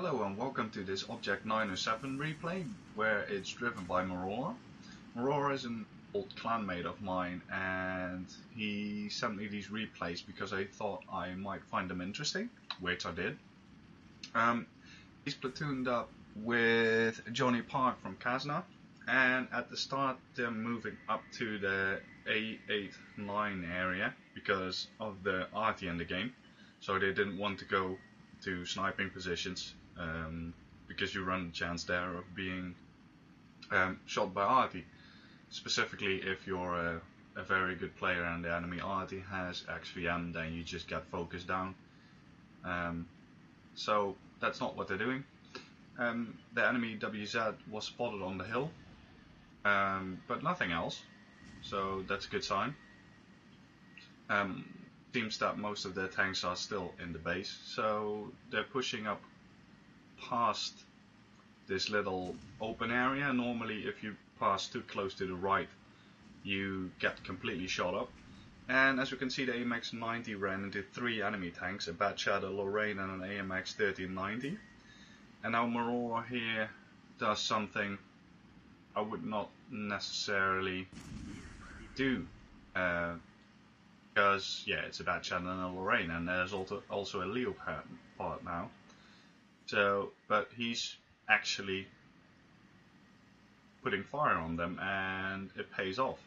Hello and welcome to this Obj.907 replay, where it's driven by Maroar. Maroar is an old clanmate of mine, and he sent me these replays because I thought I might find them interesting, which I did. He's platooned up with Johnny Park from Kazna, and at the start they're moving up to the A8-9 area because of the arty in the game, so they didn't want to go to sniping positions because you run the chance there of being shot by arty, specifically if you're a very good player and the enemy arty has XVM, then you just get focused down. So that's not what they're doing. The enemy WZ was spotted on the hill, but nothing else, so that's a good sign. Seems that most of their tanks are still in the base, so they're pushing up past this little open area. Normally if you pass too close to the right you get completely shot up, and as we can see the AMX 90 ran into 3 enemy tanks, a Batchat, a Lorraine and an AMX 1390, and now Maroar here does something I would not necessarily do, because yeah, it's a Batchat and a Lorraine, and there's also a Leopard part now. So, but he's actually putting fire on them, and it pays off.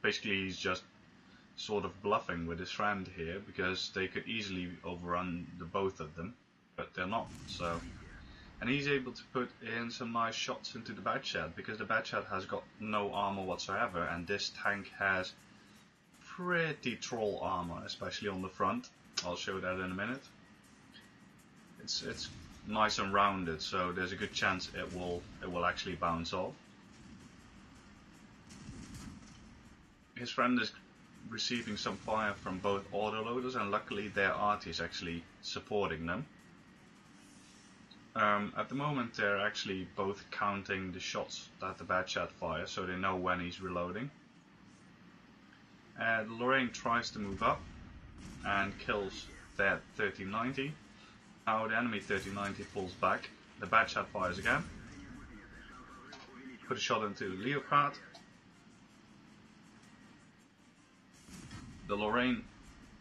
Basically, he's just sort of bluffing with his friend here, because they could easily overrun the both of them, but they're not. So, and he's able to put in some nice shots into the Batchat, because the Batchat has got no armor whatsoever, and this tank has pretty troll armor, especially on the front. I'll show that in a minute. It's nice and rounded, so there's a good chance it will actually bounce off. His friend is receiving some fire from both autoloaders, and luckily their arty is actually supporting them. At the moment they're actually both counting the shots that the Batchat fires, so they know when he's reloading. Lorraine tries to move up and kills that 1390. Now the enemy 1390 pulls back, the Batchat fires again, put a shot into the Leopard. The Lorraine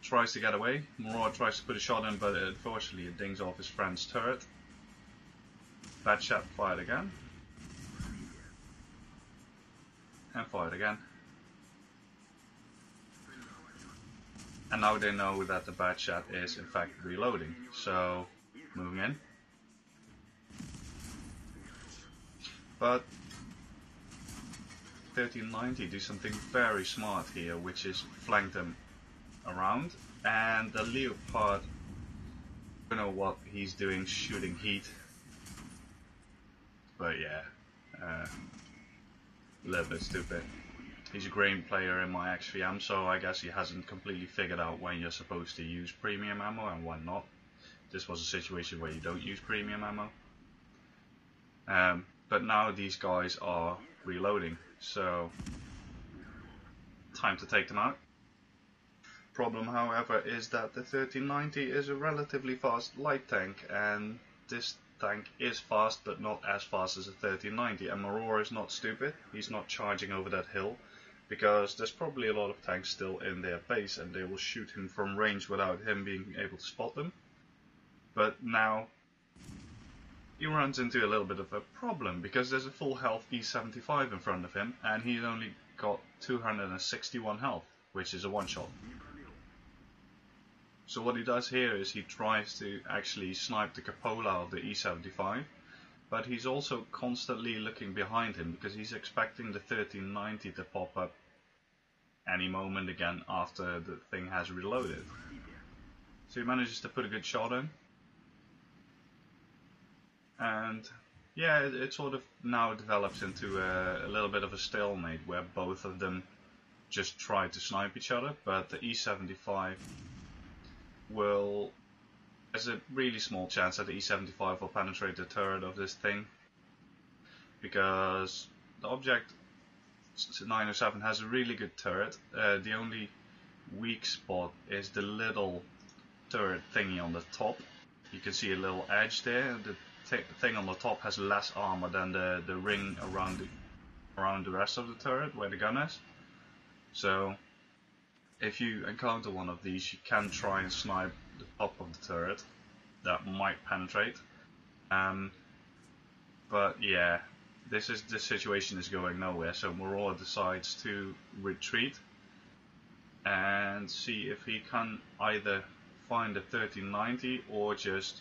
tries to get away, Maroar tries to put a shot in, but unfortunately it dings off his friend's turret. Batchat fired again, and fired again. And now they know that the Batchat is in fact reloading, so moving in. But 1390 do something very smart here, which is flank them around, and the Leopard, I don't know what he's doing, shooting heat, but yeah, a little bit stupid. He's a grain player in my XVM, so I guess he hasn't completely figured out when you're supposed to use premium ammo and when not. This was a situation where you don't use premium ammo. But now these guys are reloading, so time to take them out. Problem, however, is that the 1390 is a relatively fast light tank, and this tank is fast, but not as fast as a 1390. And Maroar is not stupid, he's not charging over that hill, because there's probably a lot of tanks still in their base and they will shoot him from range without him being able to spot them. But now he runs into a little bit of a problem, because there's a full health E75 in front of him and he's only got 261 health, which is a one-shot. So what he does here is he tries to actually snipe the cupola of the E75, but he's also constantly looking behind him because he's expecting the 1390 to pop up any moment again after the thing has reloaded. So he manages to put a good shot in, and yeah, it sort of now develops into a little bit of a stalemate where both of them just try to snipe each other, but the E75 there's a really small chance that the E75 will penetrate the turret of this thing, because the Obj.907 has a really good turret. The only weak spot is the little turret thingy on the top, you can see a little edge there. The thing on the top has less armor than the ring around the rest of the turret where the gun is. So if you encounter one of these, you can try and snipe the top of the turret. That might penetrate. But yeah, this situation is going nowhere. So Maroar decides to retreat and see if he can either find the 1390 or just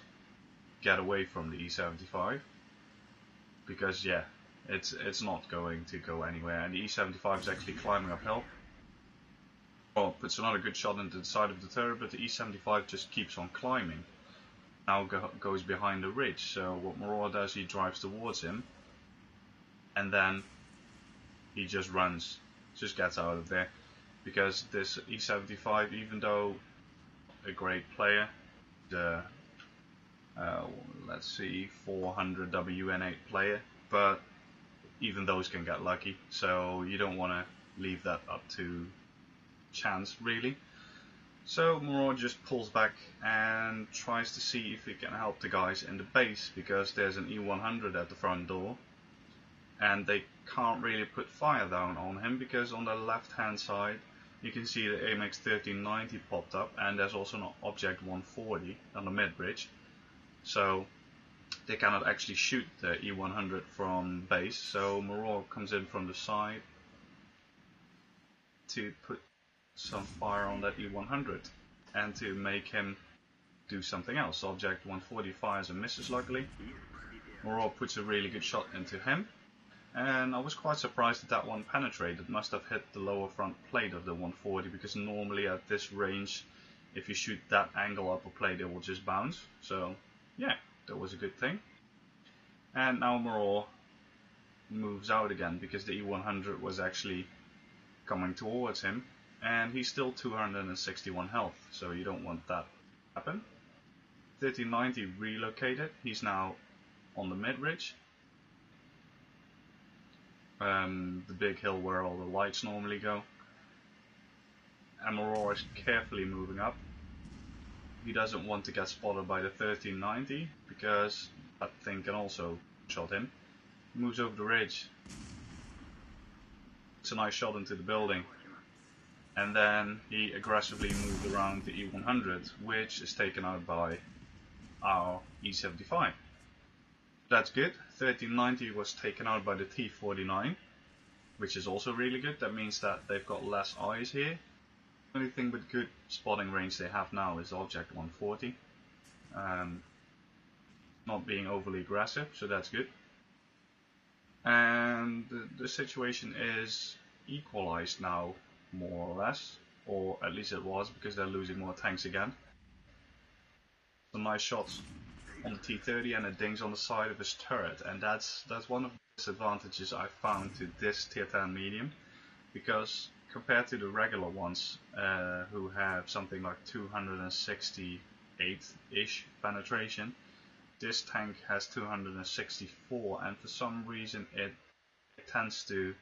get away from the E75, because yeah, it's not going to go anywhere, and the E75 is actually climbing uphill. Well, puts another good shot into the side of the turret, but the E75 just keeps on climbing. Now goes behind the ridge, so what Maroar does, he drives towards him, and then he just runs, just gets out of there. Because this E75, even though a great player, the let's see, 400 WN8 player, but even those can get lucky, so you don't want to leave that up to chance really. So Maroar just pulls back and tries to see if he can help the guys in the base, because there's an E100 at the front door and they can't really put fire down on him, because on the left hand side you can see the AMX 1390 popped up, and there's also an Obj.907 on the mid bridge, so they cannot actually shoot the E100 from base. So Maroar comes in from the side to put some fire on that E100 and to make him do something else. Obj.907 fires and misses luckily. Maroar puts a really good shot into him, and I was quite surprised that that one penetrated. It must have hit the lower front plate of the 140, because normally at this range, if you shoot that angle up a plate, it will just bounce. So yeah, that was a good thing. And now Maroar moves out again, because the E100 was actually coming towards him, and he's still 261 health, so you don't want that to happen. 1390 relocated, he's now on the mid ridge. The big hill where all the lights normally go. And Maroar is carefully moving up. He doesn't want to get spotted by the 1390, because that thing can also shot him. He moves over the ridge. It's a nice shot into the building. And then he aggressively moves around the E100, which is taken out by our E75. That's good. 1390 was taken out by the T49, which is also really good. That means that they've got less eyes here. The only thing with good spotting range they have now is Obj.907. Not being overly aggressive, so that's good. And the situation is equalized now, more or less, or at least it was, because they're losing more tanks again. Some nice shots on the T30, and it dings on the side of his turret, and that's one of the disadvantages I found to this tier 10 medium, because compared to the regular ones who have something like 268-ish penetration, this tank has 264, and for some reason it tends to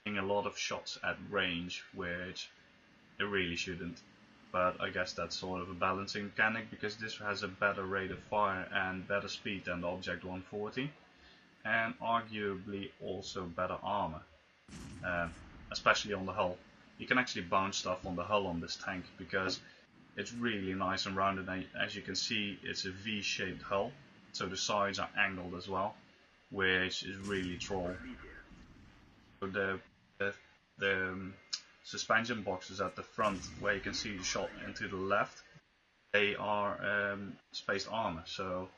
ding a lot of shots at range, which it really shouldn't. But I guess that's sort of a balancing mechanic, because this has a better rate of fire and better speed than the Obj.907, and arguably also better armor, especially on the hull. You can actually bounce stuff on the hull on this tank, because it's really nice and rounded, and as you can see, it's a V-shaped hull, so the sides are angled as well, which is really troll. So the suspension boxes at the front, where you can see the shot into the left, they are spaced armor, so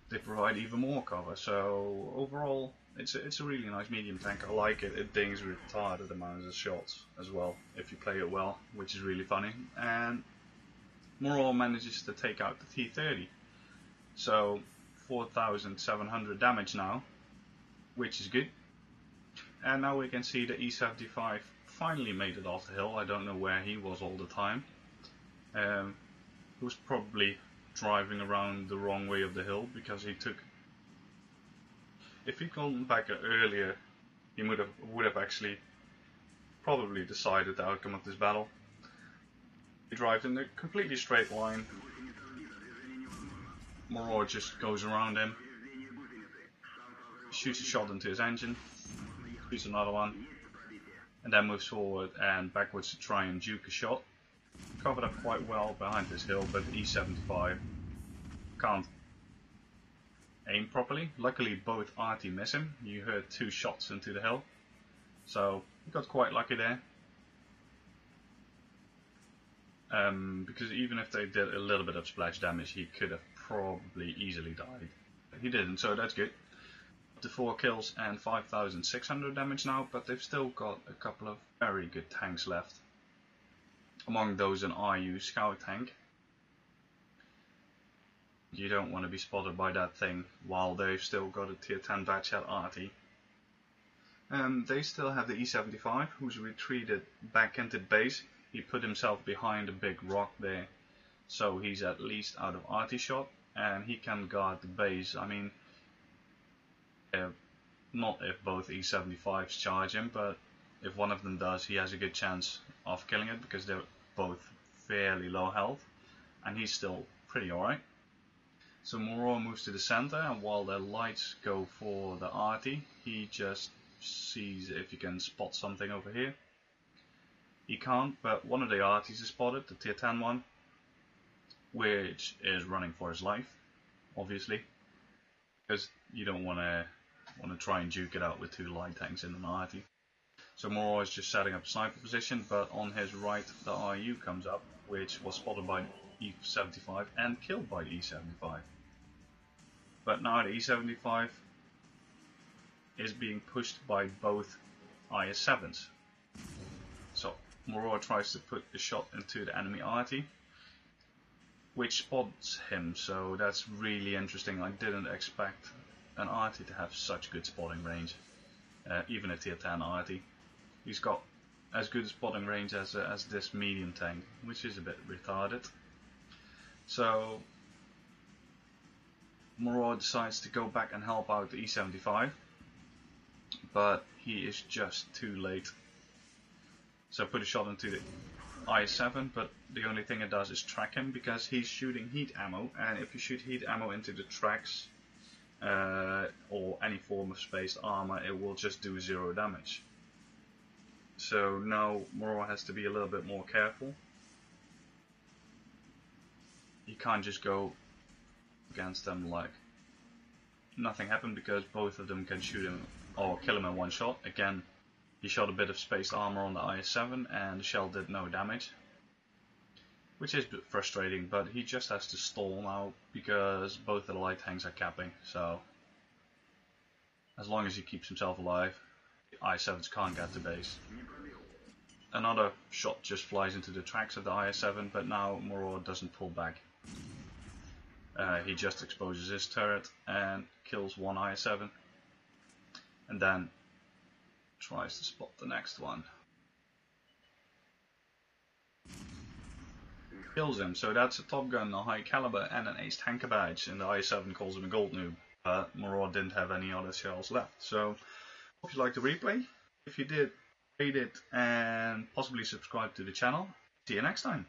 they provide even more cover. So overall, it's a really nice medium tank. I like it. It dings retarded amounts of shots as well if you play it well, which is really funny. And Maroar manages to take out the T30, so 4,700 damage now, which is good. And now we can see the E75 finally made it off the hill. I don't know where he was all the time. He was probably driving around the wrong way of the hill, because he took... If he'd gone back earlier, he would have actually probably decided the outcome of this battle. He drives in a completely straight line, Maroar just goes around him, shoots a shot into his engine, shoots another one, and then moves forward and backwards to try and juke a shot. Covered up quite well behind this hill, but E75 can't aim properly. Luckily both arty miss him. You heard 2 shots into the hill, so he got quite lucky there. Because even if they did a little bit of splash damage, he could have probably easily died. He didn't, so that's good. Up to 4 kills and 5,600 damage now, but they've still got a couple of very good tanks left. Among those an RU scout tank. You don't want to be spotted by that thing while they've still got a tier 10 Batchat arty. They still have the E75, who's retreated back into base. He put himself behind a big rock there, so he's at least out of arty shot, and he can guard the base. I mean, not if both E75s charge him, but if one of them does, he has a good chance of killing it, because they're both fairly low health, and he's still pretty alright. So Maroar moves to the center, and while the lights go for the arty, he just sees if he can spot something over here. He can't, but one of the arties is spotted, the tier 10 one, which is running for his life, obviously, because you don't want to try and duke it out with 2 light tanks in an arty. So Maroar is just setting up a sniper position, but on his right the RU comes up, which was spotted by E75 and killed by the E75. But now the E75 is being pushed by both IS-7s. So Maroar tries to put the shot into the enemy arty, which spots him, so that's really interesting. I didn't expect an arty to have such good spotting range, even a tier 10 arty. He's got as good spotting range as this medium tank, which is a bit retarded. So Maroar decides to go back and help out the E75, but he is just too late. So put a shot into the IS-7, but the only thing it does is track him, because he's shooting heat ammo, and if you shoot heat ammo into the tracks or any form of spaced armor, it will just do 0 damage. So now Maroar has to be a little bit more careful. You can't just go against them like nothing happened, because both of them can shoot him or kill him in 1 shot. Again, he shot a bit of spaced armor on the IS-7 and the shell did no damage, which is a bit frustrating, but he just has to stall now because both of the light tanks are capping. So as long as he keeps himself alive, the IS-7s can't get to base. Another shot just flies into the tracks of the IS-7, but now Maroar doesn't pull back. He just exposes his turret and kills 1 IS-7, and then tries to spot the next one. Kills him, so that's a Topgun, a high caliber, and an ace tanker badge, and the IS-7 calls him a gold noob. But Maroar didn't have any other shells left. So hope you liked the replay. If you did, rate it and possibly subscribe to the channel. See you next time.